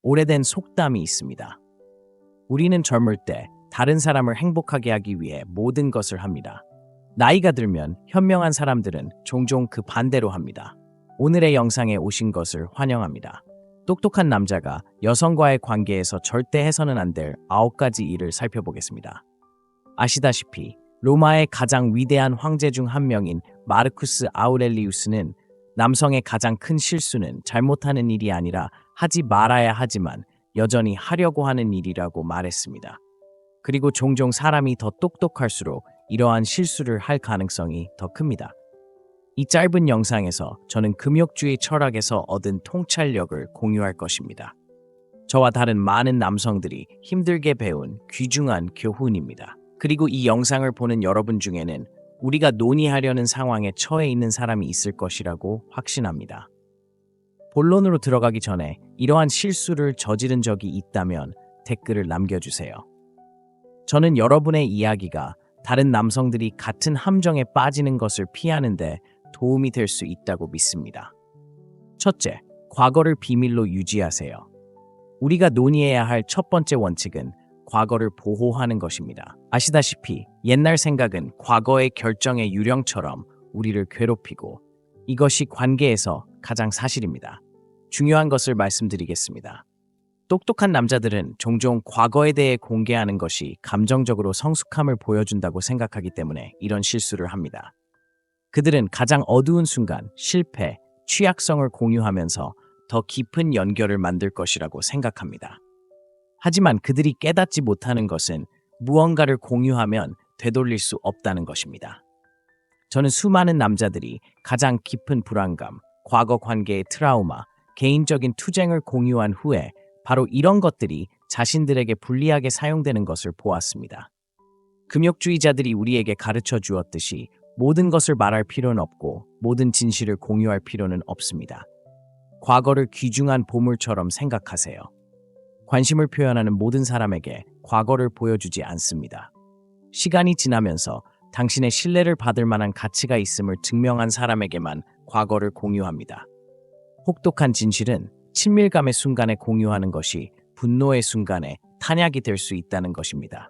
오래된 속담이 있습니다. 우리는 젊을 때 다른 사람을 행복하게 하기 위해 모든 것을 합니다. 나이가 들면 현명한 사람들은 종종 그 반대로 합니다. 오늘의 영상에 오신 것을 환영합니다. 똑똑한 남자가 여성과의 관계에서 절대 해서는 안 될 9가지 일을 살펴보겠습니다. 아시다시피 로마의 가장 위대한 황제 중 한 명인 마르쿠스 아우렐리우스는 남성의 가장 큰 실수는 잘못하는 일이 아니라 하지 말아야 하지만 여전히 하려고 하는 일이라고 말했습니다. 그리고 종종 사람이 더 똑똑할수록 이러한 실수를 할 가능성이 더 큽니다. 이 짧은 영상에서 저는 금욕주의 철학에서 얻은 통찰력을 공유할 것입니다. 저와 다른 많은 남성들이 힘들게 배운 귀중한 교훈입니다. 그리고 이 영상을 보는 여러분 중에는 우리가 논의하려는 상황에 처해 있는 사람이 있을 것이라고 확신합니다. 본론으로 들어가기 전에 이러한 실수를 저지른 적이 있다면 댓글을 남겨주세요. 저는 여러분의 이야기가 다른 남성들이 같은 함정에 빠지는 것을 피하는데 도움이 될 수 있다고 믿습니다. 첫째, 과거를 비밀로 유지하세요. 우리가 논의해야 할 첫 번째 원칙은 과거를 보호하는 것입니다. 아시다시피 옛날 생각은 과거의 결정의 유령처럼 우리를 괴롭히고 이것이 관계에서 가장 사실입니다. 중요한 것을 말씀드리겠습니다. 똑똑한 남자들은 종종 과거에 대해 공개하는 것이 감정적으로 성숙함을 보여준다고 생각하기 때문에 이런 실수를 합니다. 그들은 가장 어두운 순간, 실패, 취약성을 공유하면서 더 깊은 연결을 만들 것이라고 생각합니다. 하지만 그들이 깨닫지 못하는 것은 무언가를 공유하면 되돌릴 수 없다는 것입니다. 저는 수많은 남자들이 가장 깊은 불안감, 과거 관계의 트라우마, 개인적인 투쟁을 공유한 후에 바로 이런 것들이 자신들에게 불리하게 사용되는 것을 보았습니다. 금욕주의자들이 우리에게 가르쳐 주었듯이 모든 것을 말할 필요는 없고 모든 진실을 공유할 필요는 없습니다. 과거를 귀중한 보물처럼 생각하세요. 관심을 표현하는 모든 사람에게 과거를 보여주지 않습니다. 시간이 지나면서 당신의 신뢰를 받을 만한 가치가 있음을 증명한 사람에게만 과거를 공유합니다. 혹독한 진실은 친밀감의 순간에 공유하는 것이 분노의 순간에 탄약이 될 수 있다는 것입니다.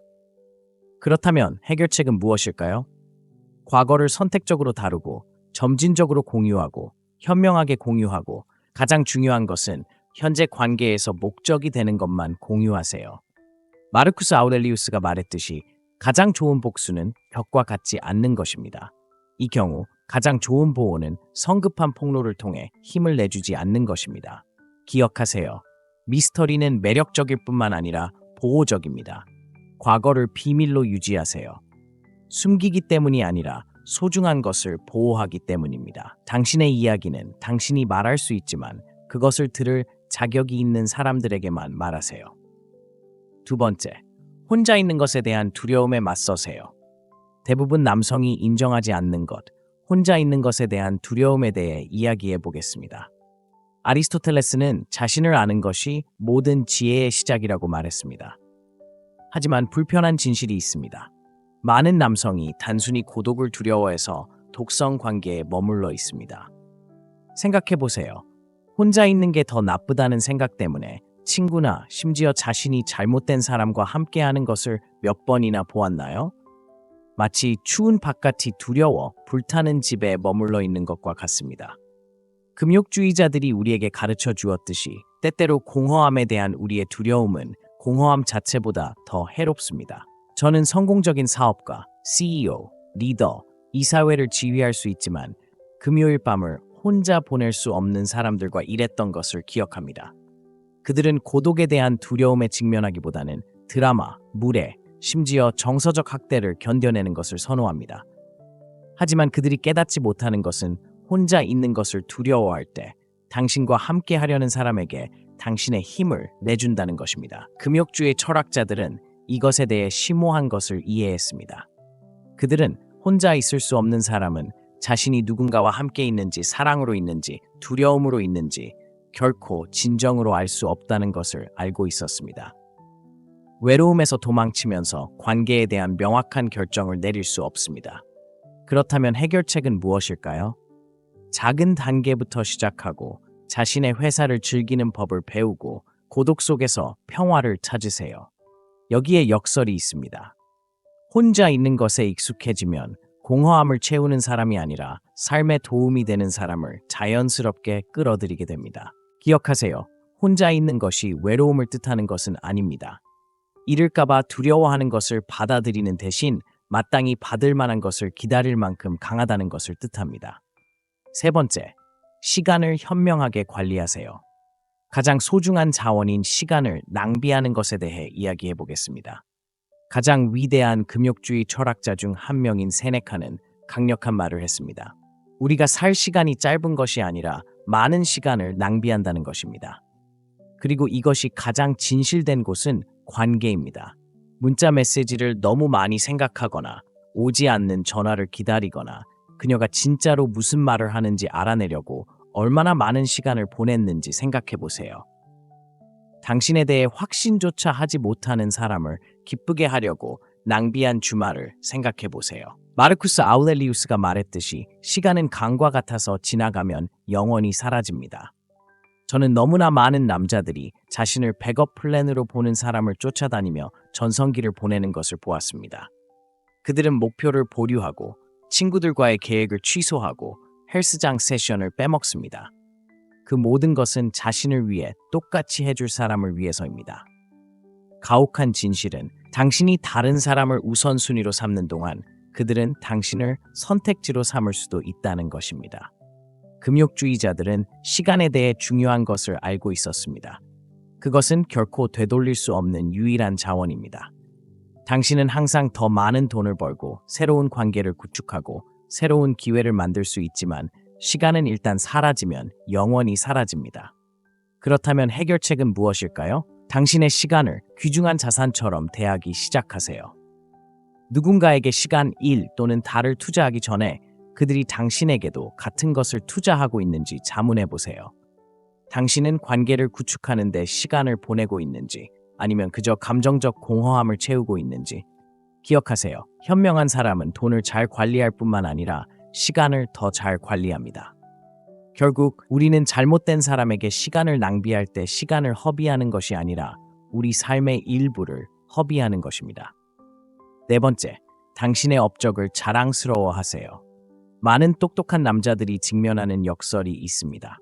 그렇다면 해결책은 무엇일까요? 과거를 선택적으로 다루고 점진적으로 공유하고 현명하게 공유하고 가장 중요한 것은 현재 관계에서 목적이 되는 것만 공유하세요. 마르쿠스 아우렐리우스가 말했듯이 가장 좋은 복수는 벽과 같지 않는 것입니다. 이 경우 가장 좋은 보호는 성급한 폭로를 통해 힘을 내주지 않는 것입니다. 기억하세요. 미스터리는 매력적일 뿐만 아니라 보호적입니다. 과거를 비밀로 유지하세요. 숨기기 때문이 아니라 소중한 것을 보호하기 때문입니다. 당신의 이야기는 당신이 말할 수 있지만 그것을 들을 자격이 있는 사람들에게만 말하세요. 두 번째, 혼자 있는 것에 대한 두려움에 맞서세요. 대부분 남성이 인정하지 않는 것, 혼자 있는 것에 대한 두려움에 대해 이야기해 보겠습니다. 아리스토텔레스는 자신을 아는 것이 모든 지혜의 시작이라고 말했습니다. 하지만 불편한 진실이 있습니다. 많은 남성이 단순히 고독을 두려워해서 독성 관계에 머물러 있습니다. 생각해 보세요. 혼자 있는 게 더 나쁘다는 생각 때문에 친구나 심지어 자신이 잘못된 사람과 함께하는 것을 몇 번이나 보았나요? 마치 추운 바깥이 두려워 불타는 집에 머물러 있는 것과 같습니다. 금욕주의자들이 우리에게 가르쳐 주었듯이 때때로 공허함에 대한 우리의 두려움은 공허함 자체보다 더 해롭습니다. 저는 성공적인 사업가, CEO, 리더, 이 사회를 지휘할 수 있지만 금요일 밤을 혼자 보낼 수 없는 사람들과 일했던 것을 기억합니다. 그들은 고독에 대한 두려움에 직면하기보다는 드라마, 무례, 심지어 정서적 학대를 견뎌내는 것을 선호합니다. 하지만 그들이 깨닫지 못하는 것은 혼자 있는 것을 두려워할 때 당신과 함께 하려는 사람에게 당신의 힘을 내준다는 것입니다. 금욕주의 철학자들은 이것에 대해 심오한 것을 이해했습니다. 그들은 혼자 있을 수 없는 사람은 자신이 누군가와 함께 있는지 사랑으로 있는지 두려움으로 있는지 결코 진정으로 알 수 없다는 것을 알고 있었습니다. 외로움에서 도망치면서 관계에 대한 명확한 결정을 내릴 수 없습니다. 그렇다면 해결책은 무엇일까요? 작은 단계부터 시작하고 자신의 회사를 즐기는 법을 배우고 고독 속에서 평화를 찾으세요. 여기에 역설이 있습니다. 혼자 있는 것에 익숙해지면 공허함을 채우는 사람이 아니라 삶에 도움이 되는 사람을 자연스럽게 끌어들이게 됩니다. 기억하세요. 혼자 있는 것이 외로움을 뜻하는 것은 아닙니다. 잃을까봐 두려워하는 것을 받아들이는 대신 마땅히 받을 만한 것을 기다릴 만큼 강하다는 것을 뜻합니다. 세 번째, 시간을 현명하게 관리하세요. 가장 소중한 자원인 시간을 낭비하는 것에 대해 이야기해 보겠습니다. 가장 위대한 금욕주의 철학자 중 한 명인 세네카는 강력한 말을 했습니다. 우리가 살 시간이 짧은 것이 아니라 많은 시간을 낭비한다는 것입니다. 그리고 이것이 가장 진실된 곳은 관계입니다. 문자 메시지를 너무 많이 생각하거나 오지 않는 전화를 기다리거나 그녀가 진짜로 무슨 말을 하는지 알아내려고 얼마나 많은 시간을 보냈는지 생각해 보세요. 당신에 대해 확신조차 하지 못하는 사람을 기쁘게 하려고 낭비한 주말을 생각해 보세요. 마르쿠스 아우렐리우스가 말했듯이 시간은 강과 같아서 지나가면 영원히 사라집니다. 저는 너무나 많은 남자들이 자신을 백업 플랜으로 보는 사람을 쫓아다니며 전성기를 보내는 것을 보았습니다. 그들은 목표를 보류하고 친구들과의 계획을 취소하고 헬스장 세션을 빼먹습니다. 그 모든 것은 자신을 위해 똑같이 해줄 사람을 위해서입니다. 가혹한 진실은 당신이 다른 사람을 우선순위로 삼는 동안 그들은 당신을 선택지로 삼을 수도 있다는 것입니다. 금욕주의자들은 시간에 대해 중요한 것을 알고 있었습니다. 그것은 결코 되돌릴 수 없는 유일한 자원입니다. 당신은 항상 더 많은 돈을 벌고 새로운 관계를 구축하고 새로운 기회를 만들 수 있지만 시간은 일단 사라지면 영원히 사라집니다. 그렇다면 해결책은 무엇일까요? 당신의 시간을 귀중한 자산처럼 대하기 시작하세요. 누군가에게 시간, 일 또는 달을 투자하기 전에 그들이 당신에게도 같은 것을 투자하고 있는지 자문해 보세요. 당신은 관계를 구축하는 데 시간을 보내고 있는지 아니면 그저 감정적 공허함을 채우고 있는지 기억하세요. 현명한 사람은 돈을 잘 관리할 뿐만 아니라 시간을 더 잘 관리합니다. 결국 우리는 잘못된 사람에게 시간을 낭비할 때 시간을 허비하는 것이 아니라 우리 삶의 일부를 허비하는 것입니다. 네 번째, 당신의 업적을 자랑스러워하세요. 많은 똑똑한 남자들이 직면하는 역설이 있습니다.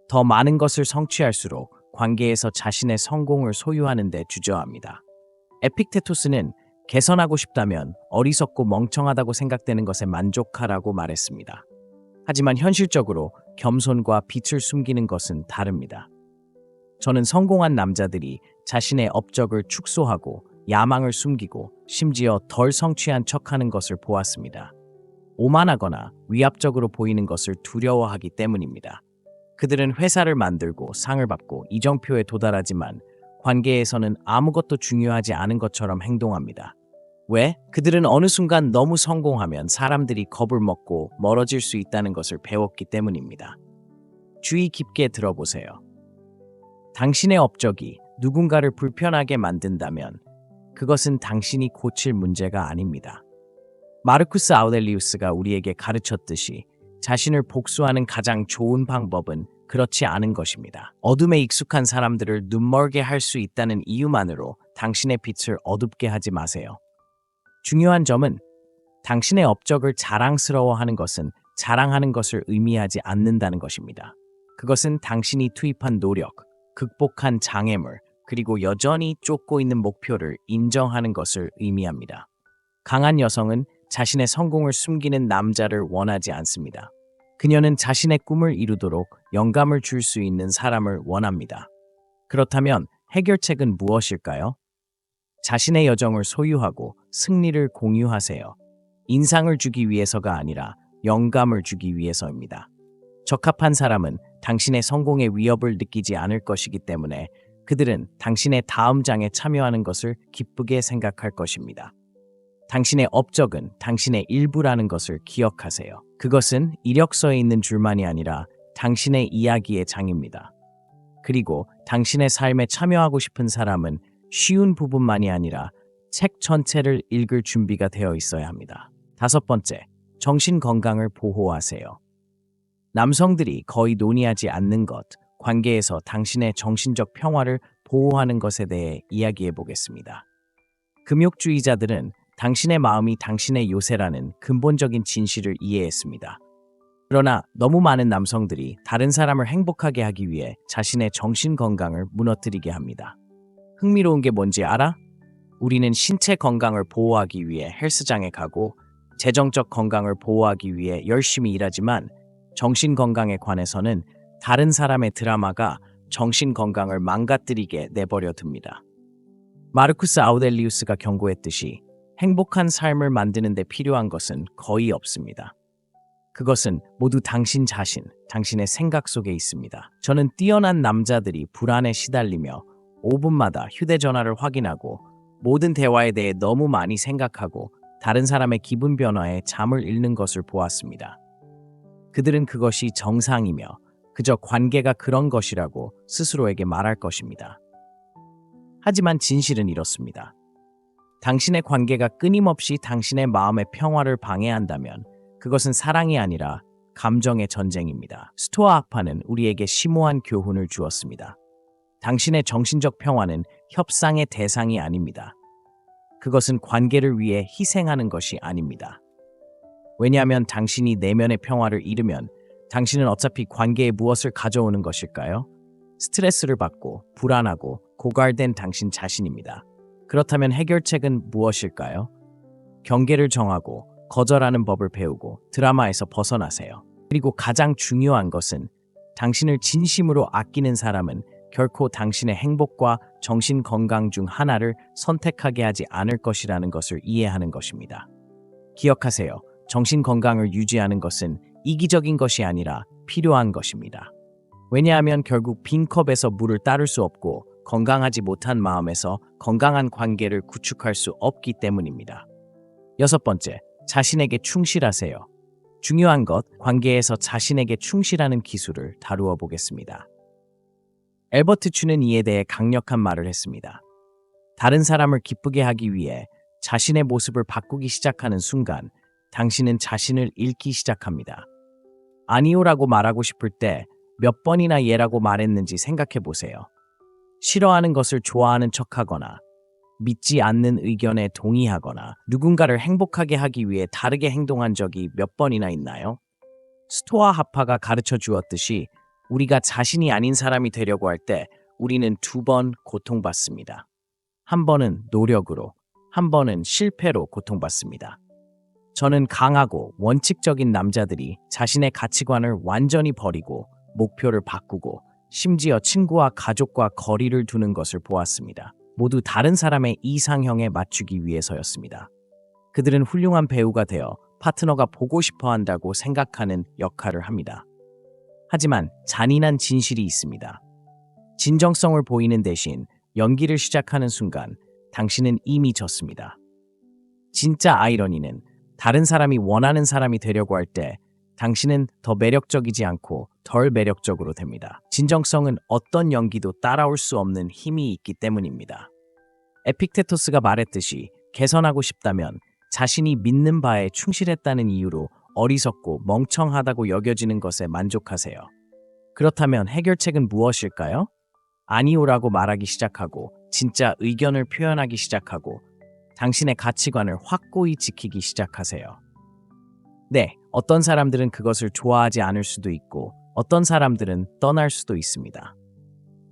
더 많은 것을 성취할수록 관계에서 자신의 성공을 소유하는 데 주저합니다. 에픽테토스는 개선하고 싶다면 어리석고 멍청하다고 생각되는 것에 만족하라고 말했습니다. 하지만 현실적으로 겸손과 빛을 숨기는 것은 다릅니다. 저는 성공한 남자들이 자신의 업적을 축소하고 야망을 숨기고 심지어 덜 성취한 척하는 것을 보았습니다. 오만하거나 위압적으로 보이는 것을 두려워하기 때문입니다. 그들은 회사를 만들고 상을 받고 이정표에 도달하지만 관계에서는 아무것도 중요하지 않은 것처럼 행동합니다. 왜? 그들은 어느 순간 너무 성공하면 사람들이 겁을 먹고 멀어질 수 있다는 것을 배웠기 때문입니다. 주의 깊게 들어보세요. 당신의 업적이 누군가를 불편하게 만든다면 그것은 당신이 고칠 문제가 아닙니다. 마르쿠스 아우렐리우스가 우리에게 가르쳤듯이 자신을 복수하는 가장 좋은 방법은 그렇지 않은 것입니다. 어둠에 익숙한 사람들을 눈멀게 할 수 있다는 이유만으로 당신의 빛을 어둡게 하지 마세요. 중요한 점은 당신의 업적을 자랑스러워하는 것은 자랑하는 것을 의미하지 않는다는 것입니다. 그것은 당신이 투입한 노력, 극복한 장애물, 그리고 여전히 쫓고 있는 목표를 인정하는 것을 의미합니다. 강한 여성은 자신의 성공을 숨기는 남자를 원하지 않습니다. 그녀는 자신의 꿈을 이루도록 영감을 줄 수 있는 사람을 원합니다. 그렇다면 해결책은 무엇일까요? 자신의 여정을 소유하고 승리를 공유하세요. 인상을 주기 위해서가 아니라 영감을 주기 위해서입니다. 적합한 사람은 당신의 성공의 위협을 느끼지 않을 것이기 때문에 그들은 당신의 다음 장에 참여하는 것을 기쁘게 생각할 것입니다. 당신의 업적은 당신의 일부라는 것을 기억하세요. 그것은 이력서에 있는 줄만이 아니라 당신의 이야기의 장입니다. 그리고 당신의 삶에 참여하고 싶은 사람은 쉬운 부분만이 아니라 책 전체를 읽을 준비가 되어 있어야 합니다. 다섯 번째, 정신 건강을 보호하세요. 남성들이 거의 논의하지 않는 것, 관계에서 당신의 정신적 평화를 보호하는 것에 대해 이야기해 보겠습니다. 금욕주의자들은 당신의 마음이 당신의 요새라는 근본적인 진실을 이해했습니다. 그러나 너무 많은 남성들이 다른 사람을 행복하게 하기 위해 자신의 정신 건강을 무너뜨리게 합니다. 흥미로운 게 뭔지 알아? 우리는 신체 건강을 보호하기 위해 헬스장에 가고 재정적 건강을 보호하기 위해 열심히 일하지만 정신 건강에 관해서는 다른 사람의 드라마가 정신 건강을 망가뜨리게 내버려 둡니다. 마르쿠스 아우렐리우스가 경고했듯이 행복한 삶을 만드는 데 필요한 것은 거의 없습니다. 그것은 모두 당신 자신, 당신의 생각 속에 있습니다. 저는 뛰어난 남자들이 불안에 시달리며 5분마다 휴대전화를 확인하고 모든 대화에 대해 너무 많이 생각하고 다른 사람의 기분 변화에 잠을 잃는 것을 보았습니다. 그들은 그것이 정상이며 그저 관계가 그런 것이라고 스스로에게 말할 것입니다. 하지만 진실은 이렇습니다. 당신의 관계가 끊임없이 당신의 마음의 평화를 방해한다면 그것은 사랑이 아니라 감정의 전쟁입니다. 스토아 학파는 우리에게 심오한 교훈을 주었습니다. 당신의 정신적 평화는 협상의 대상이 아닙니다. 그것은 관계를 위해 희생하는 것이 아닙니다. 왜냐하면 당신이 내면의 평화를 잃으면 당신은 어차피 관계에 무엇을 가져오는 것일까요? 스트레스를 받고 불안하고 고갈된 당신 자신입니다. 그렇다면 해결책은 무엇일까요? 경계를 정하고 거절하는 법을 배우고 드라마에서 벗어나세요. 그리고 가장 중요한 것은 당신을 진심으로 아끼는 사람은 결코 당신의 행복과 정신 건강 중 하나를 선택하게 하지 않을 것이라는 것을 이해하는 것입니다. 기억하세요. 정신 건강을 유지하는 것은 이기적인 것이 아니라 필요한 것입니다. 왜냐하면 결국 빈 컵에서 물을 따를 수 없고 건강하지 못한 마음에서 건강한 관계를 구축할 수 없기 때문입니다. 6번째, 자신에게 충실하세요. 중요한 것, 관계에서 자신에게 충실하는 기술을 다루어 보겠습니다. 엘버트 추는 이에 대해 강력한 말을 했습니다. 다른 사람을 기쁘게 하기 위해 자신의 모습을 바꾸기 시작하는 순간 당신은 자신을 잃기 시작합니다. 아니오라고 말하고 싶을 때 몇 번이나 예라고 말했는지 생각해 보세요. 싫어하는 것을 좋아하는 척하거나 믿지 않는 의견에 동의하거나 누군가를 행복하게 하기 위해 다르게 행동한 적이 몇 번이나 있나요? 스토아 학파가 가르쳐 주었듯이 우리가 자신이 아닌 사람이 되려고 할 때 우리는 2번 고통받습니다. 한 번은 노력으로, 한 번은 실패로 고통받습니다. 저는 강하고 원칙적인 남자들이 자신의 가치관을 완전히 버리고 목표를 바꾸고 심지어 친구와 가족과 거리를 두는 것을 보았습니다. 모두 다른 사람의 이상형에 맞추기 위해서였습니다. 그들은 훌륭한 배우가 되어 파트너가 보고 싶어 한다고 생각하는 역할을 합니다. 하지만 잔인한 진실이 있습니다. 진정성을 보이는 대신 연기를 시작하는 순간 당신은 이미 졌습니다. 진짜 아이러니는 다른 사람이 원하는 사람이 되려고 할 때 당신은 더 매력적이지 않고 덜 매력적으로 됩니다. 진정성은 어떤 연기도 따라올 수 없는 힘이 있기 때문입니다. 에픽테토스가 말했듯이 개선하고 싶다면 자신이 믿는 바에 충실했다는 이유로 어리석고 멍청하다고 여겨지는 것에 만족하세요. 그렇다면 해결책은 무엇일까요? 아니오라고 말하기 시작하고 진짜 의견을 표현하기 시작하고 당신의 가치관을 확고히 지키기 시작하세요. 네, 어떤 사람들은 그것을 좋아하지 않을 수도 있고 어떤 사람들은 떠날 수도 있습니다.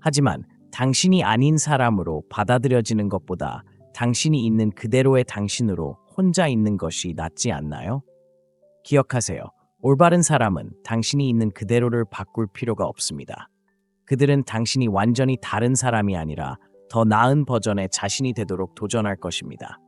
하지만 당신이 아닌 사람으로 받아들여지는 것보다 당신이 있는 그대로의 당신으로 혼자 있는 것이 낫지 않나요? 기억하세요. 올바른 사람은 당신이 있는 그대로를 바꿀 필요가 없습니다. 그들은 당신이 완전히 다른 사람이 아니라 더 나은 버전의 자신이 되도록 도전할 것입니다.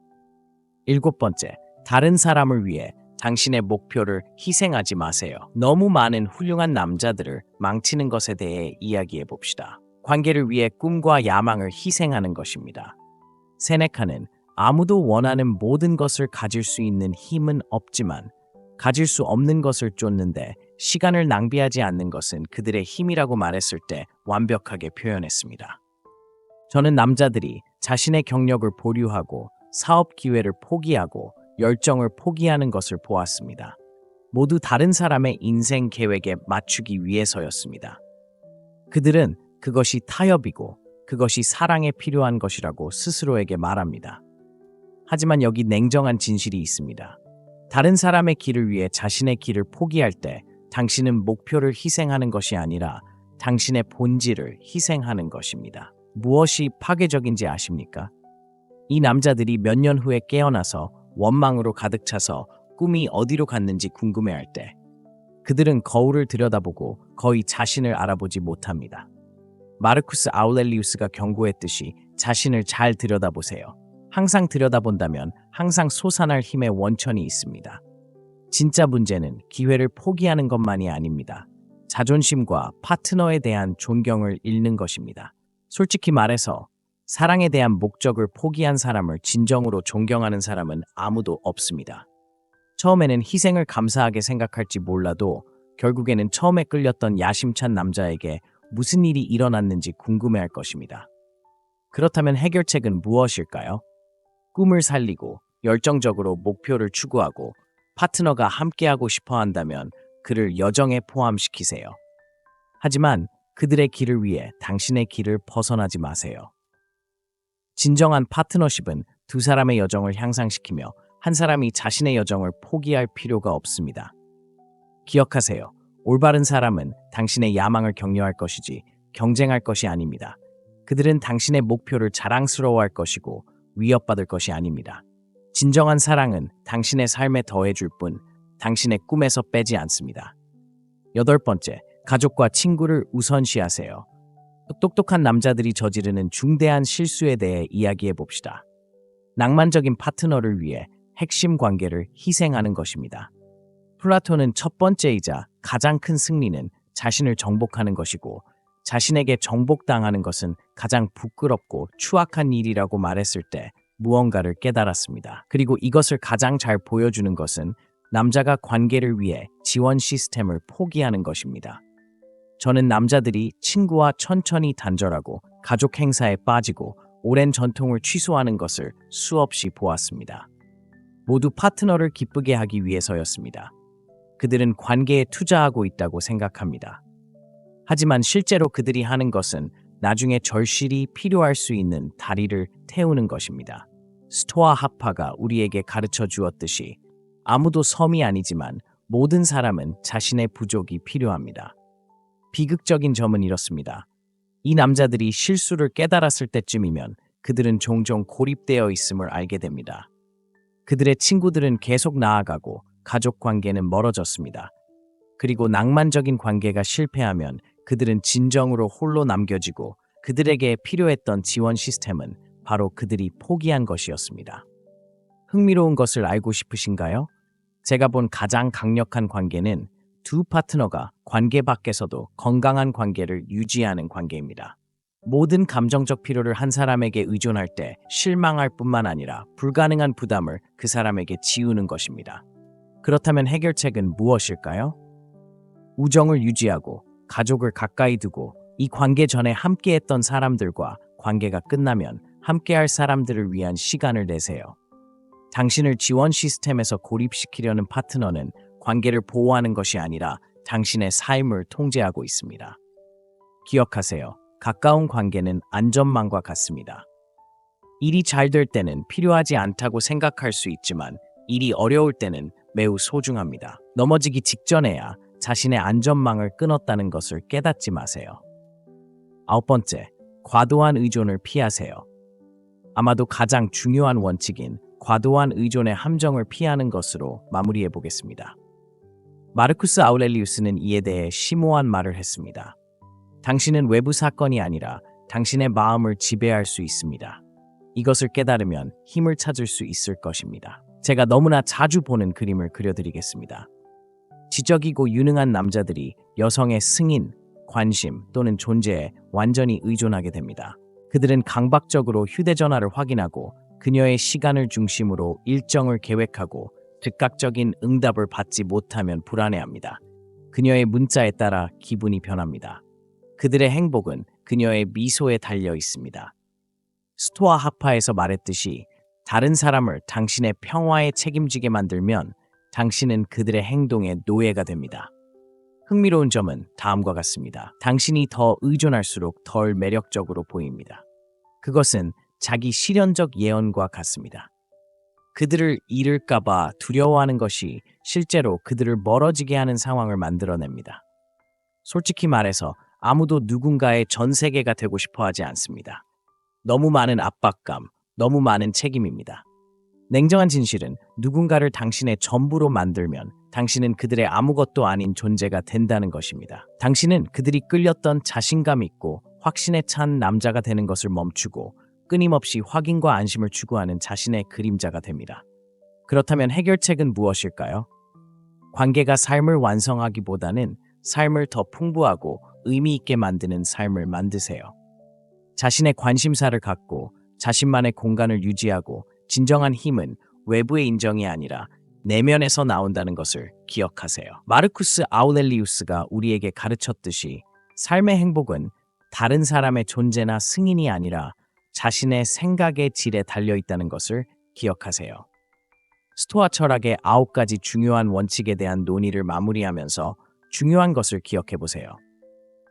7번째, 다른 사람을 위해 당신의 목표를 희생하지 마세요. 너무 많은 훌륭한 남자들을 망치는 것에 대해 이야기해 봅시다. 관계를 위해 꿈과 야망을 희생하는 것입니다. 세네카는 아무도 원하는 모든 것을 가질 수 있는 힘은 없지만 가질 수 없는 것을 쫓는데 시간을 낭비하지 않는 것은 그들의 힘이라고 말했을 때 완벽하게 표현했습니다. 저는 남자들이 자신의 경력을 보류하고 사업 기회를 포기하고 열정을 포기하는 것을 보았습니다. 모두 다른 사람의 인생 계획에 맞추기 위해서였습니다. 그들은 그것이 타협이고 그것이 사랑에 필요한 것이라고 스스로에게 말합니다. 하지만 여기 냉정한 진실이 있습니다. 다른 사람의 길을 위해 자신의 길을 포기할 때 당신은 목표를 희생하는 것이 아니라 당신의 본질을 희생하는 것입니다. 무엇이 파괴적인지 아십니까? 이 남자들이 몇 년 후에 깨어나서 원망으로 가득 차서 꿈이 어디로 갔는지 궁금해할 때 그들은 거울을 들여다보고 거의 자신을 알아보지 못합니다. 마르쿠스 아우렐리우스가 경고했듯이 자신을 잘 들여다보세요. 항상 들여다본다면 항상 솟아날 힘의 원천이 있습니다. 진짜 문제는 기회를 포기하는 것만이 아닙니다. 자존심과 파트너에 대한 존경을 잃는 것입니다. 솔직히 말해서 사랑에 대한 목적을 포기한 사람을 진정으로 존경하는 사람은 아무도 없습니다. 처음에는 희생을 감사하게 생각할지 몰라도 결국에는 처음에 끌렸던 야심찬 남자에게 무슨 일이 일어났는지 궁금해할 것입니다. 그렇다면 해결책은 무엇일까요? 꿈을 살리고 열정적으로 목표를 추구하고 파트너가 함께하고 싶어 한다면 그를 여정에 포함시키세요. 하지만 그들의 길을 위해 당신의 길을 벗어나지 마세요. 진정한 파트너십은 두 사람의 여정을 향상시키며 한 사람이 자신의 여정을 포기할 필요가 없습니다. 기억하세요. 올바른 사람은 당신의 야망을 격려할 것이지 경쟁할 것이 아닙니다. 그들은 당신의 목표를 자랑스러워할 것이고 위협받을 것이 아닙니다. 진정한 사랑은 당신의 삶에 더해줄 뿐 당신의 꿈에서 빼지 않습니다. 8번째, 가족과 친구를 우선시하세요. 똑똑한 남자들이 저지르는 중대한 실수에 대해 이야기해 봅시다. 낭만적인 파트너를 위해 핵심 관계를 희생하는 것입니다. 플라톤은 첫 번째이자 가장 큰 승리는 자신을 정복하는 것이고 자신에게 정복당하는 것은 가장 부끄럽고 추악한 일이라고 말했을 때 무언가를 깨달았습니다. 그리고 이것을 가장 잘 보여주는 것은 남자가 관계를 위해 지원 시스템을 포기하는 것입니다. 저는 남자들이 친구와 천천히 단절하고 가족 행사에 빠지고 오랜 전통을 취소하는 것을 수없이 보았습니다. 모두 파트너를 기쁘게 하기 위해서였습니다. 그들은 관계에 투자하고 있다고 생각합니다. 하지만 실제로 그들이 하는 것은 나중에 절실히 필요할 수 있는 다리를 태우는 것입니다. 스토아 하파가 우리에게 가르쳐 주었듯이 아무도 섬이 아니지만 모든 사람은 자신의 부족이 필요합니다. 비극적인 점은 이렇습니다. 이 남자들이 실수를 깨달았을 때쯤이면 그들은 종종 고립되어 있음을 알게 됩니다. 그들의 친구들은 계속 나아가고 가족 관계는 멀어졌습니다. 그리고 낭만적인 관계가 실패하면 그들은 진정으로 홀로 남겨지고 그들에게 필요했던 지원 시스템은 바로 그들이 포기한 것이었습니다. 흥미로운 것을 알고 싶으신가요? 제가 본 가장 강력한 관계는 두 파트너가 관계 밖에서도 건강한 관계를 유지하는 관계입니다. 모든 감정적 필요를 한 사람에게 의존할 때 실망할 뿐만 아니라 불가능한 부담을 그 사람에게 지우는 것입니다. 그렇다면 해결책은 무엇일까요? 우정을 유지하고 가족을 가까이 두고 이 관계 전에 함께했던 사람들과 관계가 끝나면 함께할 사람들을 위한 시간을 내세요. 당신을 지원 시스템에서 고립시키려는 파트너는 관계를 보호하는 것이 아니라 당신의 삶을 통제하고 있습니다. 기억하세요. 가까운 관계는 안전망과 같습니다. 일이 잘 될 때는 필요하지 않다고 생각할 수 있지만 일이 어려울 때는 매우 소중합니다. 넘어지기 직전에야 자신의 안전망을 끊었다는 것을 깨닫지 마세요. 9번째, 과도한 의존을 피하세요. 아마도 가장 중요한 원칙인 과도한 의존의 함정을 피하는 것으로 마무리해 보겠습니다. 마르쿠스 아우렐리우스는 이에 대해 심오한 말을 했습니다. 당신은 외부 사건이 아니라 당신의 마음을 지배할 수 있습니다. 이것을 깨달으면 힘을 찾을 수 있을 것입니다. 제가 너무나 자주 보는 그림을 그려드리겠습니다. 지적이고 유능한 남자들이 여성의 승인, 관심 또는 존재에 완전히 의존하게 됩니다. 그들은 강박적으로 휴대전화를 확인하고 그녀의 시간을 중심으로 일정을 계획하고 즉각적인 응답을 받지 못하면 불안해합니다. 그녀의 문자에 따라 기분이 변합니다. 그들의 행복은 그녀의 미소에 달려 있습니다. 스토아 하파에서 말했듯이 다른 사람을 당신의 평화에 책임지게 만들면 당신은 그들의 행동의 노예가 됩니다. 흥미로운 점은 다음과 같습니다. 당신이 더 의존할수록 덜 매력적으로 보입니다. 그것은 자기 실현적 예언과 같습니다. 그들을 잃을까봐 두려워하는 것이 실제로 그들을 멀어지게 하는 상황을 만들어냅니다. 솔직히 말해서 아무도 누군가의 전 세계가 되고 싶어 하지 않습니다. 너무 많은 압박감, 너무 많은 책임입니다. 냉정한 진실은 누군가를 당신의 전부로 만들면 당신은 그들의 아무것도 아닌 존재가 된다는 것입니다. 당신은 그들이 끌렸던 자신감 있고 확신에 찬 남자가 되는 것을 멈추고 끊임없이 확인과 안심을 추구하는 자신의 그림자가 됩니다. 그렇다면 해결책은 무엇일까요? 관계가 삶을 완성하기보다는 삶을 더 풍부하고 의미 있게 만드는 삶을 만드세요. 자신의 관심사를 갖고 자신만의 공간을 유지하고 진정한 힘은 외부의 인정이 아니라 내면에서 나온다는 것을 기억하세요. 마르쿠스 아우렐리우스가 우리에게 가르쳤듯이 삶의 행복은 다른 사람의 존재나 승인이 아니라 자신의 생각의 질에 달려 있다는 것을 기억하세요. 스토아 철학의 9가지 중요한 원칙에 대한 논의를 마무리하면서 중요한 것을 기억해 보세요.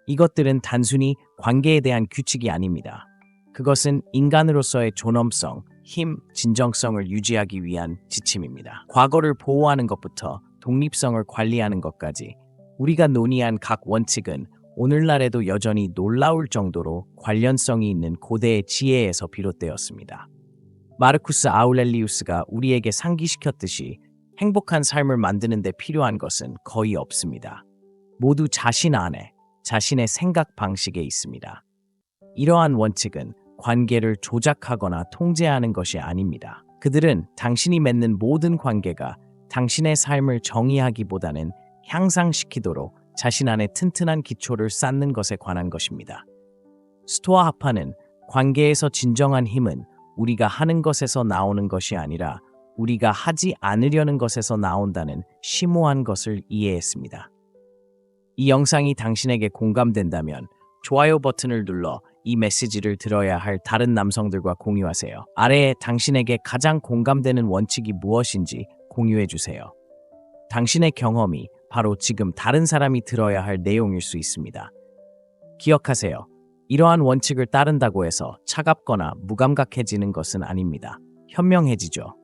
이것들은 단순히 관계에 대한 규칙이 아닙니다. 그것은 인간으로서의 존엄성, 힘, 진정성을 유지하기 위한 지침입니다. 과거를 보호하는 것부터 독립성을 관리하는 것까지 우리가 논의한 각 원칙은 오늘날에도 여전히 놀라울 정도로 관련성이 있는 고대의 지혜에서 비롯되었습니다. 마르쿠스 아우렐리우스가 우리에게 상기시켰듯이 행복한 삶을 만드는 데 필요한 것은 거의 없습니다. 모두 자신 안에, 자신의 생각 방식에 있습니다. 이러한 원칙은 관계를 조작하거나 통제하는 것이 아닙니다. 그들은 당신이 맺는 모든 관계가 당신의 삶을 정의하기보다는 향상시키도록 자신 안에 튼튼한 기초를 쌓는 것에 관한 것입니다. 스토아 학파는 관계에서 진정한 힘은 우리가 하는 것에서 나오는 것이 아니라 우리가 하지 않으려는 것에서 나온다는 심오한 것을 이해했습니다. 이 영상이 당신에게 공감된다면 좋아요 버튼을 눌러 이 메시지를 들어야 할 다른 남성들과 공유하세요. 아래에 당신에게 가장 공감되는 원칙이 무엇인지 공유해 주세요. 당신의 경험이 바로 지금 다른 사람이 들어야 할 내용일 수 있습니다. 기억하세요. 이러한 원칙을 따른다고 해서 차갑거나 무감각해지는 것은 아닙니다. 현명해지죠.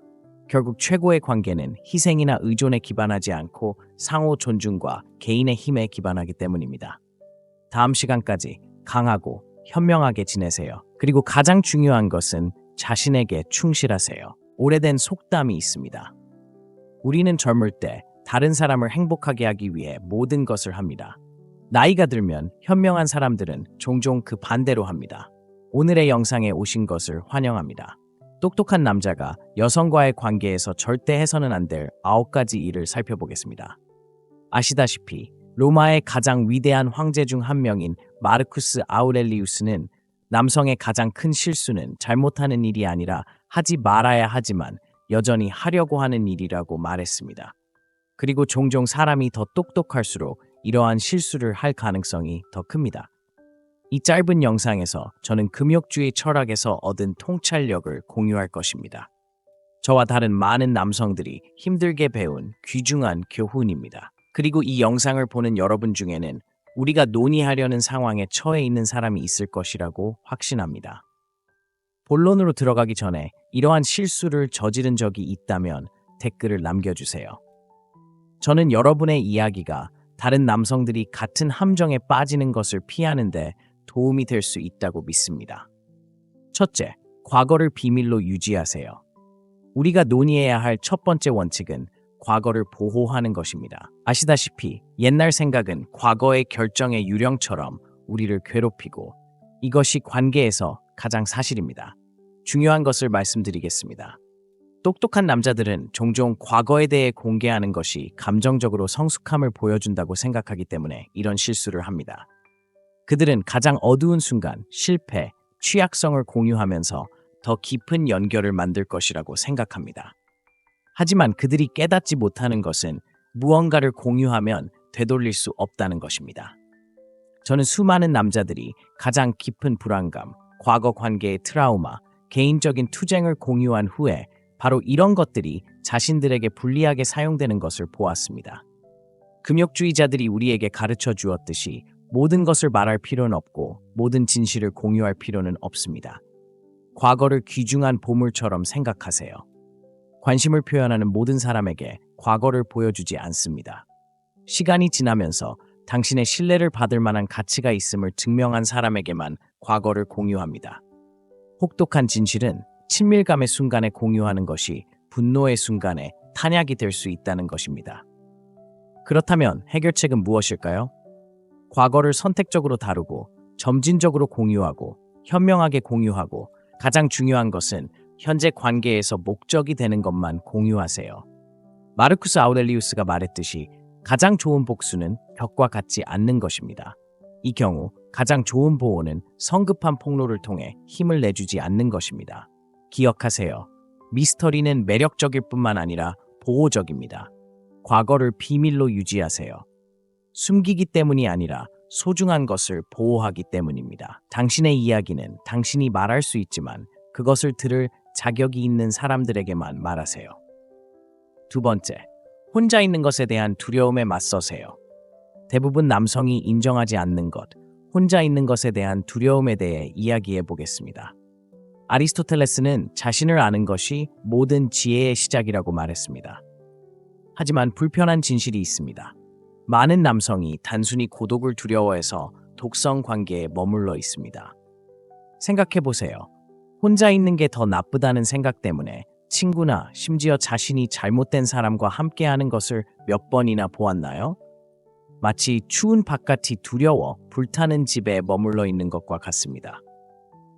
결국 최고의 관계는 희생이나 의존에 기반하지 않고 상호 존중과 개인의 힘에 기반하기 때문입니다. 다음 시간까지 강하고 현명하게 지내세요. 그리고 가장 중요한 것은 자신에게 충실하세요. 오래된 속담이 있습니다. 우리는 젊을 때 다른 사람을 행복하게 하기 위해 모든 것을 합니다. 나이가 들면 현명한 사람들은 종종 그 반대로 합니다. 오늘의 영상에 오신 것을 환영합니다. 똑똑한 남자가 여성과의 관계에서 절대 해서는 안 될 9가지 일을 살펴보겠습니다. 아시다시피 로마의 가장 위대한 황제 중 한 명인 마르쿠스 아우렐리우스는 남성의 가장 큰 실수는 잘못하는 일이 아니라 하지 말아야 하지만 여전히 하려고 하는 일이라고 말했습니다. 그리고 종종 사람이 더 똑똑할수록 이러한 실수를 할 가능성이 더 큽니다. 이 짧은 영상에서 저는 금욕주의 철학에서 얻은 통찰력을 공유할 것입니다. 저와 다른 많은 남성들이 힘들게 배운 귀중한 교훈입니다. 그리고 이 영상을 보는 여러분 중에는 우리가 논의하려는 상황에 처해 있는 사람이 있을 것이라고 확신합니다. 본론으로 들어가기 전에 이러한 실수를 저지른 적이 있다면 댓글을 남겨주세요. 저는 여러분의 이야기가 다른 남성들이 같은 함정에 빠지는 것을 피하는데 도움이 될 수 있다고 믿습니다. 첫째, 과거를 비밀로 유지하세요. 우리가 논의해야 할 첫 번째 원칙은 과거를 보호하는 것입니다. 아시다시피 옛날 생각은 과거의 결정의 유령처럼 우리를 괴롭히고 이것이 관계에서 가장 사실입니다. 중요한 것을 말씀드리겠습니다. 똑똑한 남자들은 종종 과거에 대해 공개하는 것이 감정적으로 성숙함을 보여준다고 생각하기 때문에 이런 실수를 합니다. 그들은 가장 어두운 순간, 실패, 취약성을 공유하면서 더 깊은 연결을 만들 것이라고 생각합니다. 하지만 그들이 깨닫지 못하는 것은 무언가를 공유하면 되돌릴 수 없다는 것입니다. 저는 수많은 남자들이 가장 깊은 불안감, 과거 관계의 트라우마, 개인적인 투쟁을 공유한 후에 바로 이런 것들이 자신들에게 불리하게 사용되는 것을 보았습니다. 금욕주의자들이 우리에게 가르쳐 주었듯이 모든 것을 말할 필요는 없고 모든 진실을 공유할 필요는 없습니다. 과거를 귀중한 보물처럼 생각하세요. 관심을 표현하는 모든 사람에게 과거를 보여주지 않습니다. 시간이 지나면서 당신의 신뢰를 받을 만한 가치가 있음을 증명한 사람에게만 과거를 공유합니다. 혹독한 진실은 친밀감의 순간에 공유하는 것이 분노의 순간에 탄약이 될 수 있다는 것입니다. 그렇다면 해결책은 무엇일까요? 과거를 선택적으로 다루고 점진적으로 공유하고 현명하게 공유하고 가장 중요한 것은 현재 관계에서 목적이 되는 것만 공유하세요. 마르쿠스 아우렐리우스가 말했듯이 가장 좋은 복수는 벽과 같지 않는 것입니다. 이 경우 가장 좋은 보호는 성급한 폭로를 통해 힘을 내주지 않는 것입니다. 기억하세요. 미스터리는 매력적일 뿐만 아니라 보호적입니다. 과거를 비밀로 유지하세요. 숨기기 때문이 아니라 소중한 것을 보호하기 때문입니다. 당신의 이야기는 당신이 말할 수 있지만 그것을 들을 자격이 있는 사람들에게만 말하세요. 두 번째, 혼자 있는 것에 대한 두려움에 맞서세요. 대부분 남성이 인정하지 않는 것, 혼자 있는 것에 대한 두려움에 대해 이야기해 보겠습니다. 아리스토텔레스는 자신을 아는 것이 모든 지혜의 시작이라고 말했습니다. 하지만 불편한 진실이 있습니다. 많은 남성이 단순히 고독을 두려워해서 독성 관계에 머물러 있습니다. 생각해 보세요. 혼자 있는 게 더 나쁘다는 생각 때문에 친구나 심지어 자신이 잘못된 사람과 함께하는 것을 몇 번이나 보았나요? 마치 추운 바깥이 두려워 불타는 집에 머물러 있는 것과 같습니다.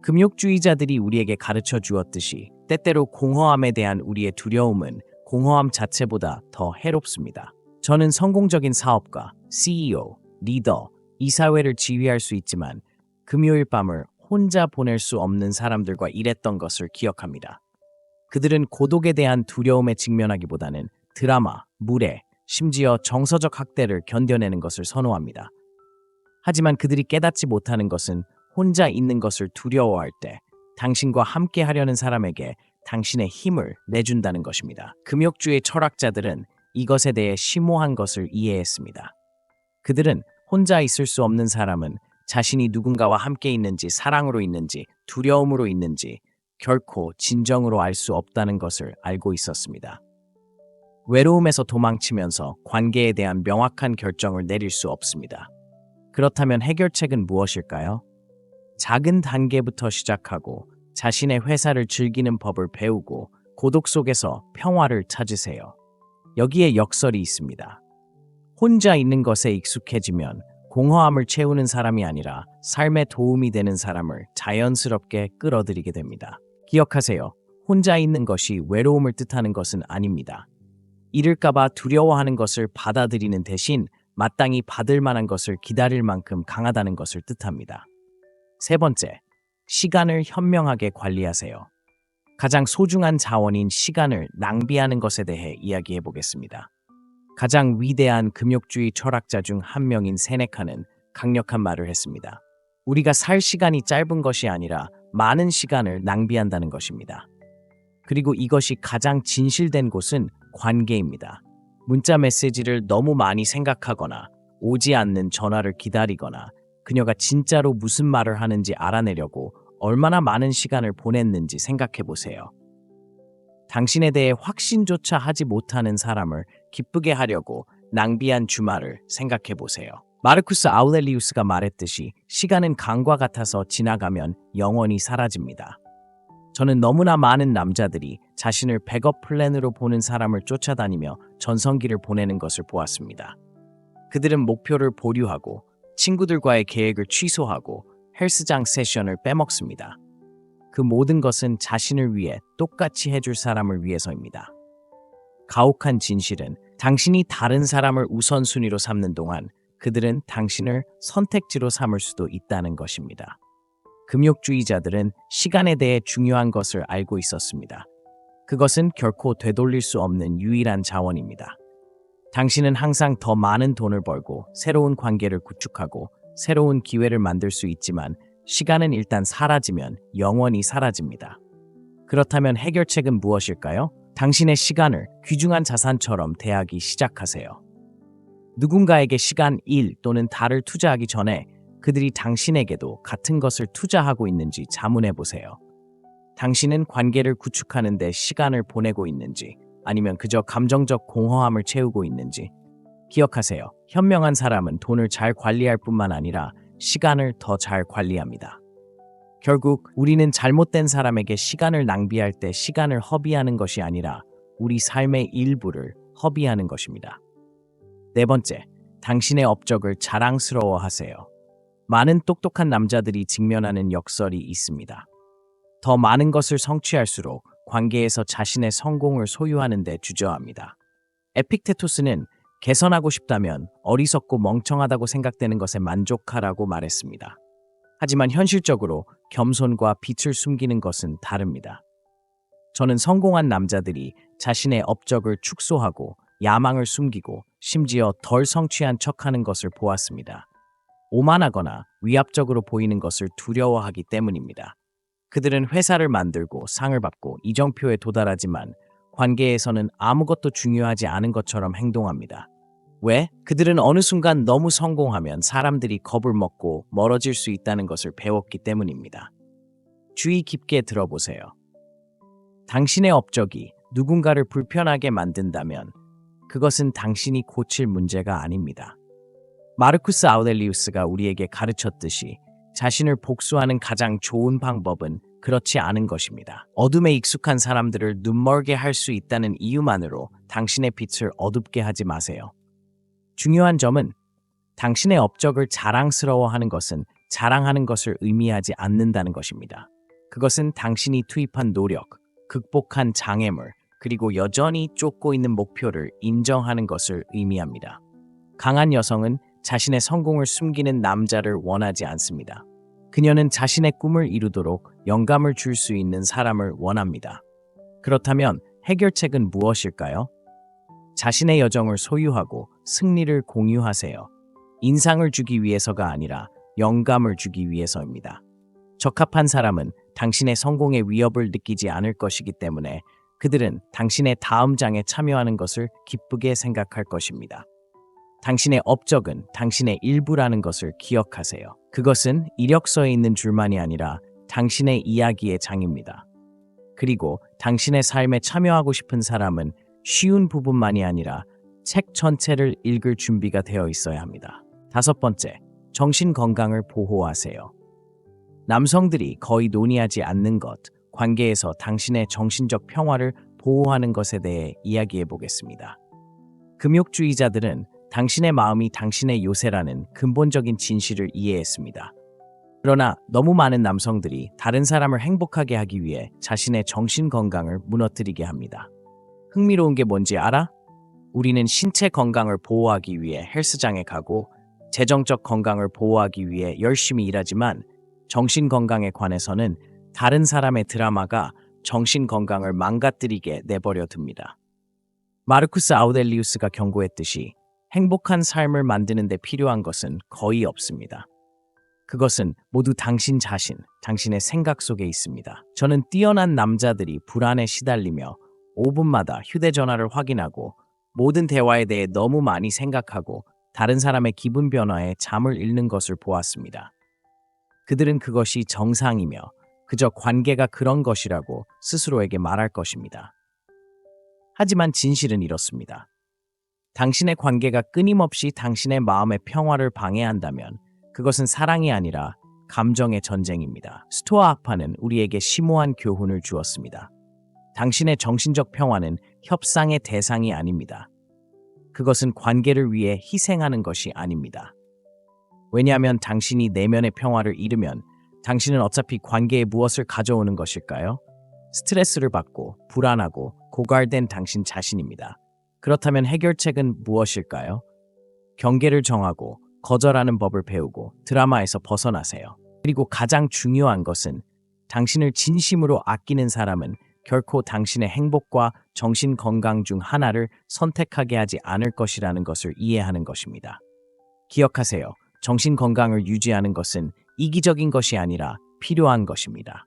금욕주의자들이 우리에게 가르쳐 주었듯이 때때로 공허함에 대한 우리의 두려움은 공허함 자체보다 더 해롭습니다. 저는 성공적인 사업가, CEO, 리더, 이 사회를 지휘할 수 있지만 금요일 밤을 혼자 보낼 수 없는 사람들과 일했던 것을 기억합니다. 그들은 고독에 대한 두려움에 직면하기보다는 드라마, 무례, 심지어 정서적 학대를 견뎌내는 것을 선호합니다. 하지만 그들이 깨닫지 못하는 것은 혼자 있는 것을 두려워할 때 당신과 함께 하려는 사람에게 당신의 힘을 내준다는 것입니다. 금욕주의 철학자들은 이것에 대해 심오한 것을 이해했습니다. 그들은 혼자 있을 수 없는 사람은 자신이 누군가와 함께 있는지 사랑으로 있는지 두려움으로 있는지 결코 진정으로 알 수 없다는 것을 알고 있었습니다. 외로움에서 도망치면서 관계에 대한 명확한 결정을 내릴 수 없습니다. 그렇다면 해결책은 무엇일까요? 작은 단계부터 시작하고 자신의 회사를 즐기는 법을 배우고 고독 속에서 평화를 찾으세요. 여기에 역설이 있습니다. 혼자 있는 것에 익숙해지면 공허함을 채우는 사람이 아니라 삶에 도움이 되는 사람을 자연스럽게 끌어들이게 됩니다. 기억하세요. 혼자 있는 것이 외로움을 뜻하는 것은 아닙니다. 잃을까봐 두려워하는 것을 받아들이는 대신 마땅히 받을 만한 것을 기다릴 만큼 강하다는 것을 뜻합니다. 세 번째, 시간을 현명하게 관리하세요. 가장 소중한 자원인 시간을 낭비하는 것에 대해 이야기해 보겠습니다. 가장 위대한 금욕주의 철학자 중 한 명인 세네카는 강력한 말을 했습니다. 우리가 살 시간이 짧은 것이 아니라 많은 시간을 낭비한다는 것입니다. 그리고 이것이 가장 진실된 곳은 관계입니다. 문자 메시지를 너무 많이 생각하거나 오지 않는 전화를 기다리거나 그녀가 진짜로 무슨 말을 하는지 알아내려고 얼마나 많은 시간을 보냈는지 생각해 보세요. 당신에 대해 확신조차 하지 못하는 사람을 기쁘게 하려고 낭비한 주말을 생각해 보세요. 마르쿠스 아우렐리우스가 말했듯이 시간은 강과 같아서 지나가면 영원히 사라집니다. 저는 너무나 많은 남자들이 자신을 백업 플랜으로 보는 사람을 쫓아다니며 전성기를 보내는 것을 보았습니다. 그들은 목표를 보류하고 친구들과의 계획을 취소하고 헬스장 세션을 빼먹습니다. 그 모든 것은 자신을 위해 똑같이 해줄 사람을 위해서입니다. 가혹한 진실은 당신이 다른 사람을 우선순위로 삼는 동안 그들은 당신을 선택지로 삼을 수도 있다는 것입니다. 금욕주의자들은 시간에 대해 중요한 것을 알고 있었습니다. 그것은 결코 되돌릴 수 없는 유일한 자원입니다. 당신은 항상 더 많은 돈을 벌고 새로운 관계를 구축하고 새로운 기회를 만들 수 있지만 시간은 일단 사라지면 영원히 사라집니다. 그렇다면 해결책은 무엇일까요? 당신의 시간을 귀중한 자산처럼 대하기 시작하세요. 누군가에게 시간, 일 또는 달을 투자하기 전에 그들이 당신에게도 같은 것을 투자하고 있는지 자문해 보세요. 당신은 관계를 구축하는 데 시간을 보내고 있는지 아니면 그저 감정적 공허함을 채우고 있는지 기억하세요. 현명한 사람은 돈을 잘 관리할 뿐만 아니라 시간을 더 잘 관리합니다. 결국 우리는 잘못된 사람에게 시간을 낭비할 때 시간을 허비하는 것이 아니라 우리 삶의 일부를 허비하는 것입니다. 네 번째, 당신의 업적을 자랑스러워하세요. 많은 똑똑한 남자들이 직면하는 역설이 있습니다. 더 많은 것을 성취할수록 관계에서 자신의 성공을 소유하는 데 주저합니다. 에픽테토스는 개선하고 싶다면 어리석고 멍청하다고 생각되는 것에 만족하라고 말했습니다. 하지만 현실적으로 겸손과 빛을 숨기는 것은 다릅니다. 저는 성공한 남자들이 자신의 업적을 축소하고 야망을 숨기고 심지어 덜 성취한 척하는 것을 보았습니다. 오만하거나 위압적으로 보이는 것을 두려워하기 때문입니다. 그들은 회사를 만들고 상을 받고 이정표에 도달하지만 관계에서는 아무것도 중요하지 않은 것처럼 행동합니다. 왜? 그들은 어느 순간 너무 성공하면 사람들이 겁을 먹고 멀어질 수 있다는 것을 배웠기 때문입니다. 주의 깊게 들어보세요. 당신의 업적이 누군가를 불편하게 만든다면 그것은 당신이 고칠 문제가 아닙니다. 마르쿠스 아우렐리우스가 우리에게 가르쳤듯이 자신을 복수하는 가장 좋은 방법은 그렇지 않은 것입니다. 어둠에 익숙한 사람들을 눈멀게 할 수 있다는 이유만으로 당신의 빛을 어둡게 하지 마세요. 중요한 점은 당신의 업적을 자랑스러워하는 것은 자랑하는 것을 의미하지 않는다는 것입니다. 그것은 당신이 투입한 노력, 극복한 장애물, 그리고 여전히 쫓고 있는 목표를 인정하는 것을 의미합니다. 강한 여성은 자신의 성공을 숨기는 남자를 원하지 않습니다. 그녀는 자신의 꿈을 이루도록 영감을 줄 수 있는 사람을 원합니다. 그렇다면 해결책은 무엇일까요? 자신의 여정을 소유하고 승리를 공유하세요. 인상을 주기 위해서가 아니라 영감을 주기 위해서입니다. 적합한 사람은 당신의 성공의 위협을 느끼지 않을 것이기 때문에 그들은 당신의 다음 장에 참여하는 것을 기쁘게 생각할 것입니다. 당신의 업적은 당신의 일부라는 것을 기억하세요. 그것은 이력서에 있는 줄만이 아니라 당신의 이야기의 장입니다. 그리고 당신의 삶에 참여하고 싶은 사람은 쉬운 부분만이 아니라 책 전체를 읽을 준비가 되어 있어야 합니다. 다섯 번째, 정신 건강을 보호하세요. 남성들이 거의 논의하지 않는 것, 관계에서 당신의 정신적 평화를 보호하는 것에 대해 이야기해 보겠습니다. 금욕주의자들은 당신의 마음이 당신의 요새라는 근본적인 진실을 이해했습니다. 그러나 너무 많은 남성들이 다른 사람을 행복하게 하기 위해 자신의 정신 건강을 무너뜨리게 합니다. 흥미로운 게 뭔지 알아? 우리는 신체 건강을 보호하기 위해 헬스장에 가고 재정적 건강을 보호하기 위해 열심히 일하지만 정신 건강에 관해서는 다른 사람의 드라마가 정신 건강을 망가뜨리게 내버려 둡니다. 마르쿠스 아우렐리우스가 경고했듯이 행복한 삶을 만드는 데 필요한 것은 거의 없습니다. 그것은 모두 당신 자신, 당신의 생각 속에 있습니다. 저는 뛰어난 남자들이 불안에 시달리며 5분마다 휴대전화를 확인하고 모든 대화에 대해 너무 많이 생각하고 다른 사람의 기분 변화에 잠을 잃는 것을 보았습니다. 그들은 그것이 정상이며 그저 관계가 그런 것이라고 스스로에게 말할 것입니다. 하지만 진실은 이렇습니다. 당신의 관계가 끊임없이 당신의 마음의 평화를 방해한다면 그것은 사랑이 아니라 감정의 전쟁입니다. 스토아 학파는 우리에게 심오한 교훈을 주었습니다. 당신의 정신적 평화는 협상의 대상이 아닙니다. 그것은 관계를 위해 희생하는 것이 아닙니다. 왜냐하면 당신이 내면의 평화를 잃으면 당신은 어차피 관계에 무엇을 가져오는 것일까요? 스트레스를 받고 불안하고 고갈된 당신 자신입니다. 그렇다면 해결책은 무엇일까요? 경계를 정하고 거절하는 법을 배우고 드라마에서 벗어나세요. 그리고 가장 중요한 것은 당신을 진심으로 아끼는 사람은 결코 당신의 행복과 정신 건강 중 하나를 선택하게 하지 않을 것이라는 것을 이해하는 것입니다. 기억하세요. 정신 건강을 유지하는 것은 이기적인 것이 아니라 필요한 것입니다.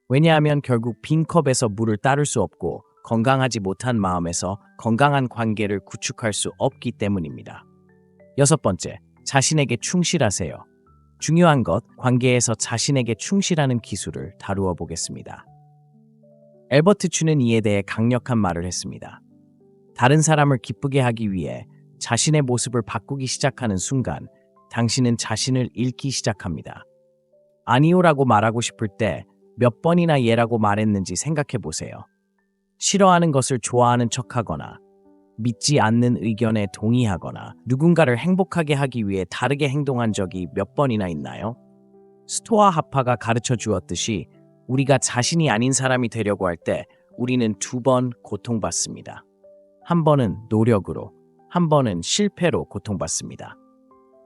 왜냐하면 결국 빈 컵에서 물을 따를 수 없고 건강하지 못한 마음에서 건강한 관계를 구축할 수 없기 때문입니다. 여섯 번째, 자신에게 충실하세요. 중요한 것, 관계에서 자신에게 충실하는 기술을 다루어 보겠습니다. 엘버트 추는 이에 대해 강력한 말을 했습니다. 다른 사람을 기쁘게 하기 위해 자신의 모습을 바꾸기 시작하는 순간 당신은 자신을 잃기 시작합니다. 아니오라고 말하고 싶을 때 몇 번이나 예라고 말했는지 생각해 보세요. 싫어하는 것을 좋아하는 척하거나 믿지 않는 의견에 동의하거나 누군가를 행복하게 하기 위해 다르게 행동한 적이 몇 번이나 있나요? 스토아 하파가 가르쳐 주었듯이 우리가 자신이 아닌 사람이 되려고 할 때 우리는 2번 고통받습니다. 한 번은 노력으로, 한 번은 실패로 고통받습니다.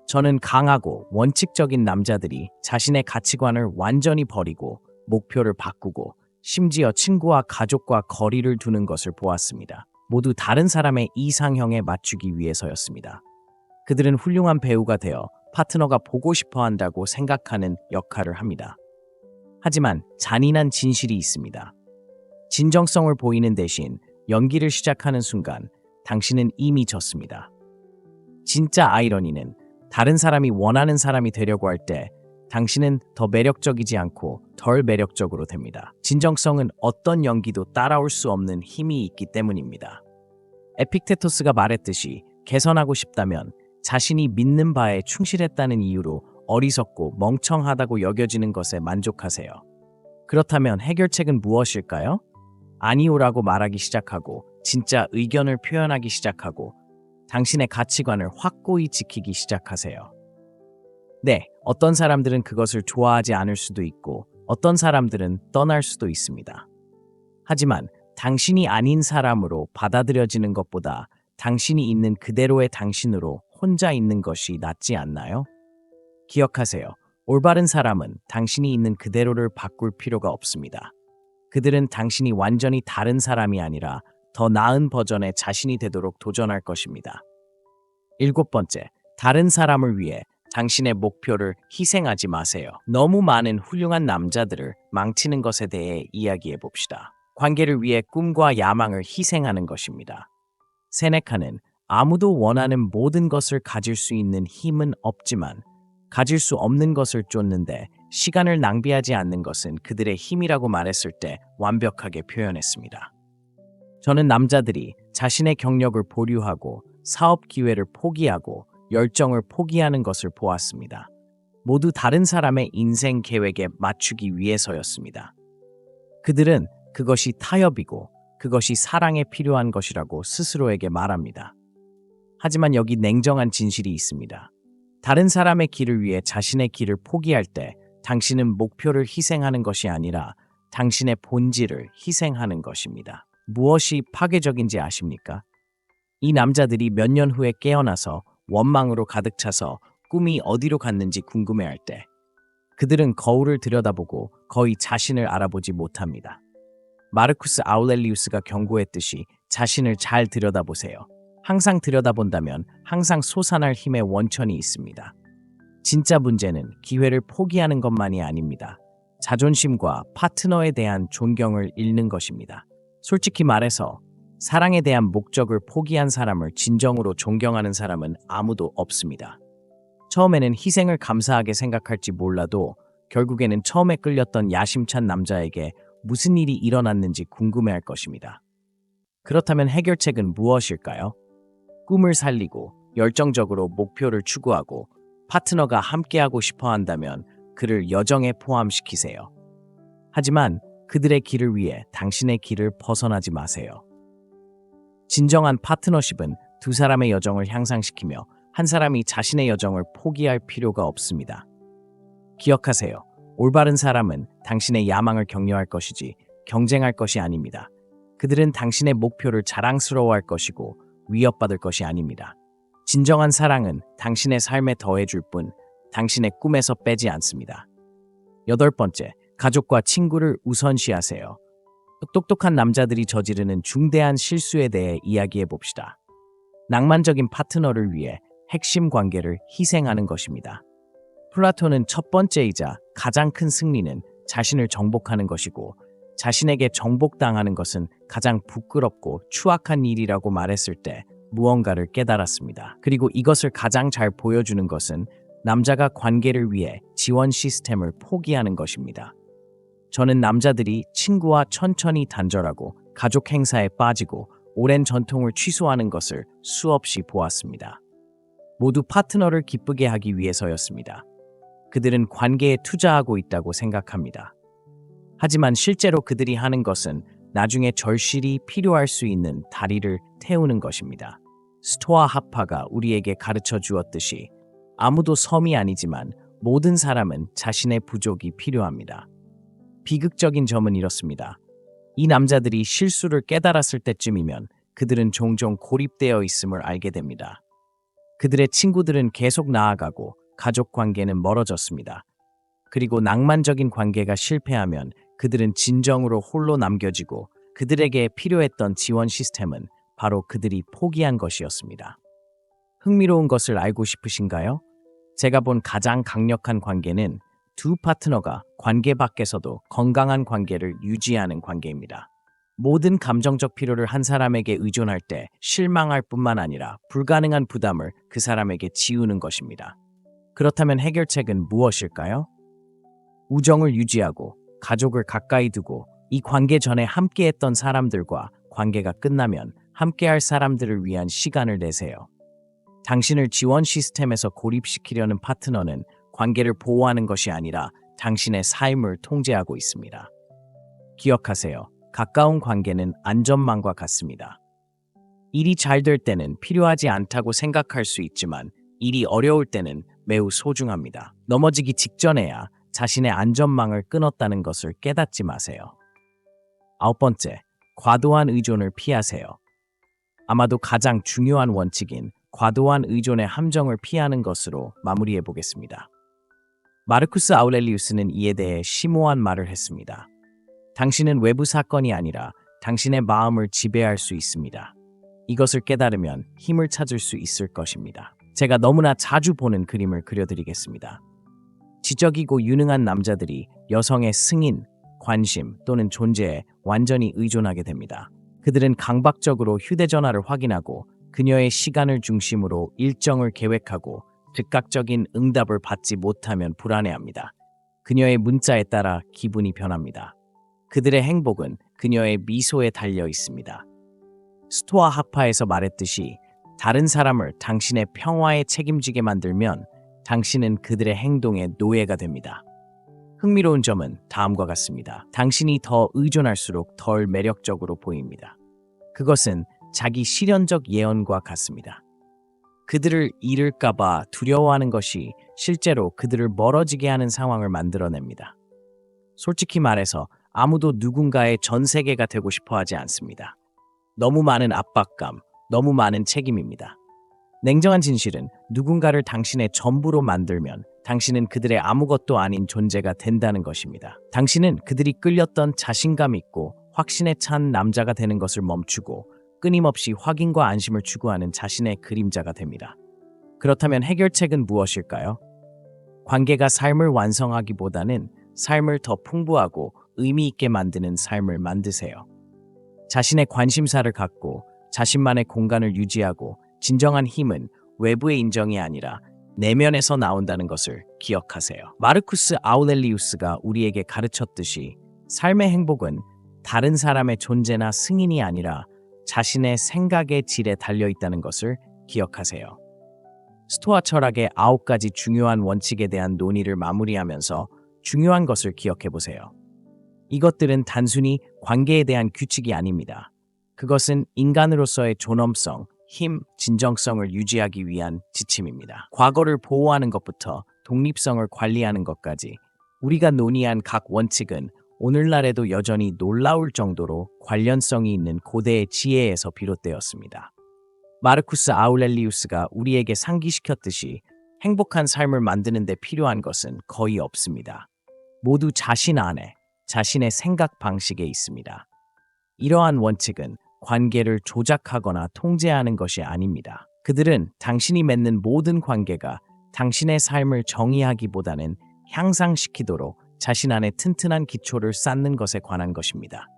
저는 강하고 원칙적인 남자들이 자신의 가치관을 완전히 버리고 목표를 바꾸고 심지어 친구와 가족과 거리를 두는 것을 보았습니다. 모두 다른 사람의 이상형에 맞추기 위해서였습니다. 그들은 훌륭한 배우가 되어 파트너가 보고 싶어 한다고 생각하는 역할을 합니다. 하지만 잔인한 진실이 있습니다. 진정성을 보이는 대신 연기를 시작하는 순간 당신은 이미 졌습니다. 진짜 아이러니는 다른 사람이 원하는 사람이 되려고 할 때 당신은 더 매력적이지 않고 덜 매력적으로 됩니다. 진정성은 어떤 연기도 따라올 수 없는 힘이 있기 때문입니다. 에픽테토스가 말했듯이 개선하고 싶다면 자신이 믿는 바에 충실했다는 이유로 어리석고 멍청하다고 여겨지는 것에 만족하세요. 그렇다면 해결책은 무엇일까요? 아니오라고 말하기 시작하고 진짜 의견을 표현하기 시작하고 당신의 가치관을 확고히 지키기 시작하세요. 네, 어떤 사람들은 그것을 좋아하지 않을 수도 있고 어떤 사람들은 떠날 수도 있습니다. 하지만 당신이 아닌 사람으로 받아들여지는 것보다 당신이 있는 그대로의 당신으로 혼자 있는 것이 낫지 않나요? 기억하세요. 올바른 사람은 당신이 있는 그대로를 바꿀 필요가 없습니다. 그들은 당신이 완전히 다른 사람이 아니라 더 나은 버전의 자신이 되도록 도전할 것입니다. 7번째, 다른 사람을 위해 당신의 목표를 희생하지 마세요. 너무 많은 훌륭한 남자들을 망치는 것에 대해 이야기해 봅시다. 관계를 위해 꿈과 야망을 희생하는 것입니다. 세네카는 아무도 원하는 모든 것을 가질 수 있는 힘은 없지만 가질 수 없는 것을 쫓는데 시간을 낭비하지 않는 것은 그들의 힘이라고 말했을 때 완벽하게 표현했습니다. 저는 남자들이 자신의 경력을 보류하고 사업 기회를 포기하고 열정을 포기하는 것을 보았습니다. 모두 다른 사람의 인생 계획에 맞추기 위해서였습니다. 그들은 그것이 타협이고 그것이 사랑에 필요한 것이라고 스스로에게 말합니다. 하지만 여기 냉정한 진실이 있습니다. 다른 사람의 길을 위해 자신의 길을 포기할 때 당신은 목표를 희생하는 것이 아니라 당신의 본질을 희생하는 것입니다. 무엇이 파괴적인지 아십니까? 이 남자들이 몇 년 후에 깨어나서 원망으로 가득 차서 꿈이 어디로 갔는지 궁금해할 때 그들은 거울을 들여다보고 거의 자신을 알아보지 못합니다. 마르쿠스 아우렐리우스가 경고했듯이 자신을 잘 들여다보세요. 항상 들여다본다면 항상 솟아날 힘의 원천이 있습니다. 진짜 문제는 기회를 포기하는 것만이 아닙니다. 자존심과 파트너에 대한 존경을 잃는 것입니다. 솔직히 말해서 사랑에 대한 목적을 포기한 사람을 진정으로 존경하는 사람은 아무도 없습니다. 처음에는 희생을 감사하게 생각할지 몰라도 결국에는 처음에 끌렸던 야심찬 남자에게 무슨 일이 일어났는지 궁금해할 것입니다. 그렇다면 해결책은 무엇일까요? 꿈을 살리고 열정적으로 목표를 추구하고 파트너가 함께하고 싶어 한다면 그를 여정에 포함시키세요. 하지만 그들의 길을 위해 당신의 길을 벗어나지 마세요. 진정한 파트너십은 두 사람의 여정을 향상시키며 한 사람이 자신의 여정을 포기할 필요가 없습니다. 기억하세요. 올바른 사람은 당신의 야망을 격려할 것이지 경쟁할 것이 아닙니다. 그들은 당신의 목표를 자랑스러워할 것이고 위협받을 것이 아닙니다. 진정한 사랑은 당신의 삶에 더해줄 뿐 당신의 꿈에서 빼지 않습니다. 8번째, 가족과 친구를 우선시하세요. 똑똑한 남자들이 저지르는 중대한 실수에 대해 이야기해 봅시다. 낭만적인 파트너를 위해 핵심 관계를 희생하는 것입니다. 플라톤은 첫 번째이자 가장 큰 승리는 자신을 정복하는 것이고 자신에게 정복당하는 것은 가장 부끄럽고 추악한 일이라고 말했을 때 무언가를 깨달았습니다. 그리고 이것을 가장 잘 보여주는 것은 남자가 관계를 위해 지원 시스템을 포기하는 것입니다. 저는 남자들이 친구와 천천히 단절하고 가족 행사에 빠지고 오랜 전통을 취소하는 것을 수없이 보았습니다. 모두 파트너를 기쁘게 하기 위해서였습니다. 그들은 관계에 투자하고 있다고 생각합니다. 하지만 실제로 그들이 하는 것은 나중에 절실히 필요할 수 있는 다리를 태우는 것입니다. 스토아 학파가 우리에게 가르쳐 주었듯이 아무도 섬이 아니지만 모든 사람은 자신의 부족이 필요합니다. 비극적인 점은 이렇습니다. 이 남자들이 실수를 깨달았을 때쯤이면 그들은 종종 고립되어 있음을 알게 됩니다. 그들의 친구들은 계속 나아가고 가족 관계는 멀어졌습니다. 그리고 낭만적인 관계가 실패하면 그들은 진정으로 홀로 남겨지고 그들에게 필요했던 지원 시스템은 바로 그들이 포기한 것이었습니다. 흥미로운 것을 알고 싶으신가요? 제가 본 가장 강력한 관계는 두 파트너가 관계 밖에서도 건강한 관계를 유지하는 관계입니다. 모든 감정적 필요를 한 사람에게 의존할 때 실망할 뿐만 아니라 불가능한 부담을 그 사람에게 지우는 것입니다. 그렇다면 해결책은 무엇일까요? 우정을 유지하고 가족을 가까이 두고 이 관계 전에 함께했던 사람들과 관계가 끝나면 함께할 사람들을 위한 시간을 내세요. 당신을 지원 시스템에서 고립시키려는 파트너는 관계를 보호하는 것이 아니라 당신의 삶을 통제하고 있습니다. 기억하세요. 가까운 관계는 안전망과 같습니다. 일이 잘 될 때는 필요하지 않다고 생각할 수 있지만 일이 어려울 때는 매우 소중합니다. 넘어지기 직전에야 자신의 안전망을 끊었다는 것을 깨닫지 마세요. 9번째, 과도한 의존을 피하세요. 아마도 가장 중요한 원칙인 과도한 의존의 함정을 피하는 것으로 마무리해 보겠습니다. 마르쿠스 아우렐리우스는 이에 대해 심오한 말을 했습니다. 당신은 외부 사건이 아니라 당신의 마음을 지배할 수 있습니다. 이것을 깨달으면 힘을 찾을 수 있을 것입니다. 제가 너무나 자주 보는 그림을 그려드리겠습니다. 지적이고 유능한 남자들이 여성의 승인, 관심 또는 존재에 완전히 의존하게 됩니다. 그들은 강박적으로 휴대전화를 확인하고 그녀의 시간을 중심으로 일정을 계획하고 즉각적인 응답을 받지 못하면 불안해합니다. 그녀의 문자에 따라 기분이 변합니다. 그들의 행복은 그녀의 미소에 달려 있습니다. 스토아 학파에서 말했듯이 다른 사람을 당신의 평화에 책임지게 만들면 당신은 그들의 행동의 노예가 됩니다. 흥미로운 점은 다음과 같습니다. 당신이 더 의존할수록 덜 매력적으로 보입니다. 그것은 자기 실현적 예언과 같습니다. 그들을 잃을까봐 두려워하는 것이 실제로 그들을 멀어지게 하는 상황을 만들어냅니다. 솔직히 말해서 아무도 누군가의 전 세계가 되고 싶어 하지 않습니다. 너무 많은 압박감, 너무 많은 책임입니다. 냉정한 진실은 누군가를 당신의 전부로 만들면 당신은 그들의 아무것도 아닌 존재가 된다는 것입니다. 당신은 그들이 끌렸던 자신감 있고 확신에 찬 남자가 되는 것을 멈추고 끊임없이 확인과 안심을 추구하는 자신의 그림자가 됩니다. 그렇다면 해결책은 무엇일까요? 관계가 삶을 완성하기보다는 삶을 더 풍부하고 의미 있게 만드는 삶을 만드세요. 자신의 관심사를 갖고 자신만의 공간을 유지하고 진정한 힘은 외부의 인정이 아니라 내면에서 나온다는 것을 기억하세요. 마르쿠스 아우렐리우스가 우리에게 가르쳤듯이 삶의 행복은 다른 사람의 존재나 승인이 아니라 자신의 생각의 질에 달려있다는 것을 기억하세요. 스토아 철학의 9가지 중요한 원칙에 대한 논의를 마무리하면서 중요한 것을 기억해보세요. 이것들은 단순히 관계에 대한 규칙이 아닙니다. 그것은 인간으로서의 존엄성, 힘, 진정성을 유지하기 위한 지침입니다. 과거를 보호하는 것부터 독립성을 관리하는 것까지 우리가 논의한 각 원칙은 오늘날에도 여전히 놀라울 정도로 관련성이 있는 고대의 지혜에서 비롯되었습니다. 마르쿠스 아우렐리우스가 우리에게 상기시켰듯이 행복한 삶을 만드는 데 필요한 것은 거의 없습니다. 모두 자신 안에, 자신의 생각 방식에 있습니다. 이러한 원칙은 관계를 조작하거나 통제하는 것이 아닙니다. 그들은 당신이 맺는 모든 관계가 당신의 삶을 정의하기보다는 향상시키도록 자신 안에 튼튼한 기초를 쌓는 것에 관한 것입니다.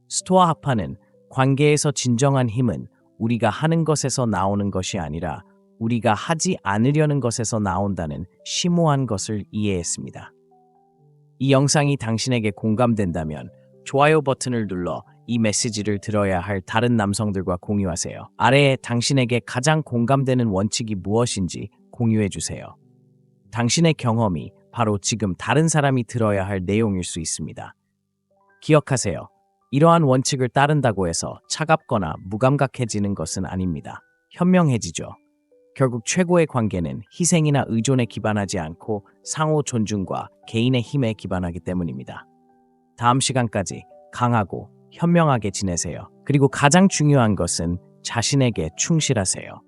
스토아 학파는 관계에서 진정한 힘은 우리가 하는 것에서 나오는 것이 아니라 우리가 하지 않으려는 것에서 나온다는 심오한 것을 이해했습니다. 이 영상이 당신에게 공감된다면 좋아요 버튼을 눌러 이 메시지를 들어야 할 다른 남성들과 공유하세요. 아래에 당신에게 가장 공감되는 원칙이 무엇인지 공유해 주세요. 당신의 경험이 바로 지금 다른 사람이 들어야 할 내용일 수 있습니다. 기억하세요. 이러한 원칙을 따른다고 해서 차갑거나 무감각해지는 것은 아닙니다. 현명해지죠. 결국 최고의 관계는 희생이나 의존에 기반하지 않고 상호 존중과 개인의 힘에 기반하기 때문입니다. 다음 시간까지 강하고 현명하게 지내세요. 그리고 가장 중요한 것은 자신에게 충실하세요.